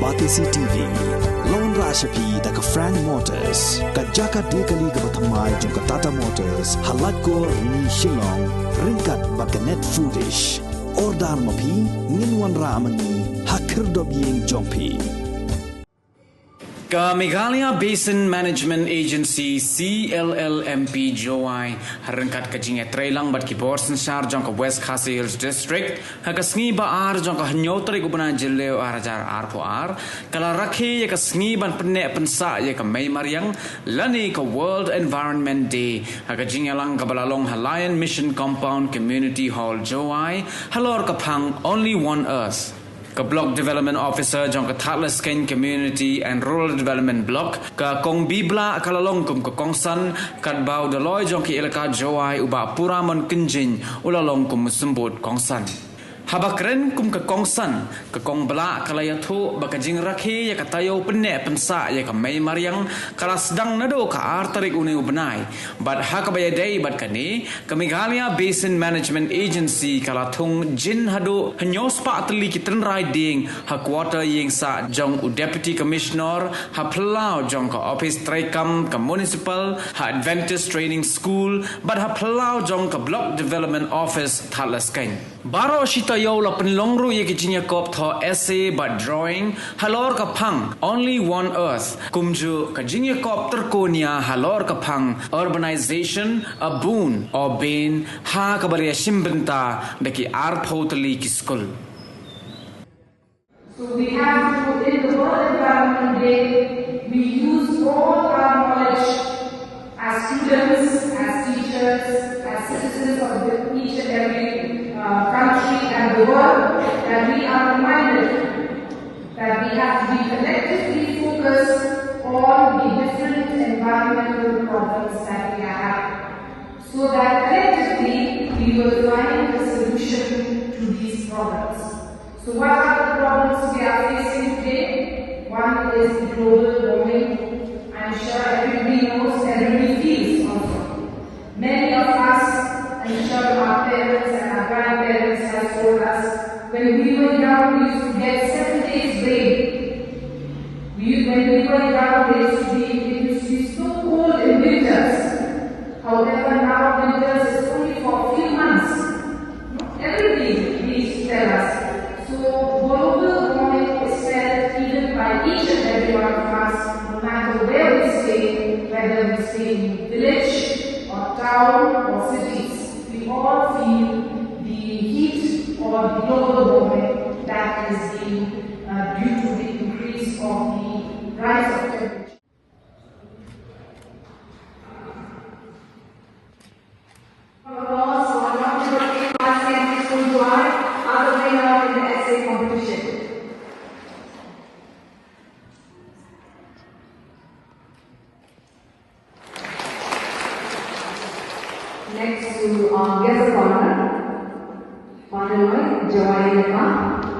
Batisi TV. Lawan Rashapi da ka Frank Motors. Ka Jaka Dekali ka Batamai jong ka Tata Motors. Halat ko ni Shillong. Ringkat baka net foodish. Ordar mapi Ninwan Ramani. Hakir Dobyeng Jongpi. Meghalaya Basin Management Agency Cllmp Jowai harangkat ka jinga trailang bat ki Borsen Shar jong ka West Khasi Hills District hakasngi ba ar jong ka hnyotri gubna jilleo arajar ar po ar kala rakhi ya ka sngi ban penne pensa ya ka May Mariang lani ka World Environment Day haka jinga lang ka balalong Halayan Mission Compound Community Hall Jowai halor ka phang Only One Earth ka Block Development Officer jong ka Thylli Community and Rural Development Block ka kong bibla kalalong kum ka kongsan kat bau daloy jong ki elaka Jowai uba puramon kenjin ulalong kum sembut kongsan habakren kum ka kongsan ka kong bla kalayathu baka jing rakhi ya ka tayo penne pensa ya ka May Mariang kala sedang nado ka artarik uni ubnai bat hakabaya day bat kani ka Meghalaya Basin Management Agency kala Thung jin Haduh hanyos pa Tylli ki Tynrai Dieng ha quarter yeng sa jong u Deputy Commissioner ha plau jong ka Office Traikam ka Municipal ha Adventist Training School bat ha plau jong ka Block Development Office Thylli baro shita yo la penlongru ye kijinya kop tho essay but drawing halor ka phang Only One Earth kumju kajinya kop terkonia halor ka phang urbanization a boon or bane ha kabariya shimbenta deki arphotali ki school. So we have to, in the World Environment Day, we use all our knowledge as students, as teachers, as citizens of each and every country and the world, that we are reminded that we have to be collectively focused on the different environmental problems that we are having, so that collectively we will find a solution to these problems. So what are the problems we are facing today? One is global warming. I'm sure everybody knows, everybody feels also. Many of us, I'm sure our parents and our grandparents have told us, when we were young, we used to get 7 days rain. When we were young, it used to be so cold in winters. However, now winters is only for a few months. Everybody needs to tell us. So global warming is felt even by each and every one of us, no matter where we stay, whether we stay in village or town or cities. We all feel the heat or the global warming that is being due to the increase of the rise of temperature. Next to guest of honor, Jowai Mbma.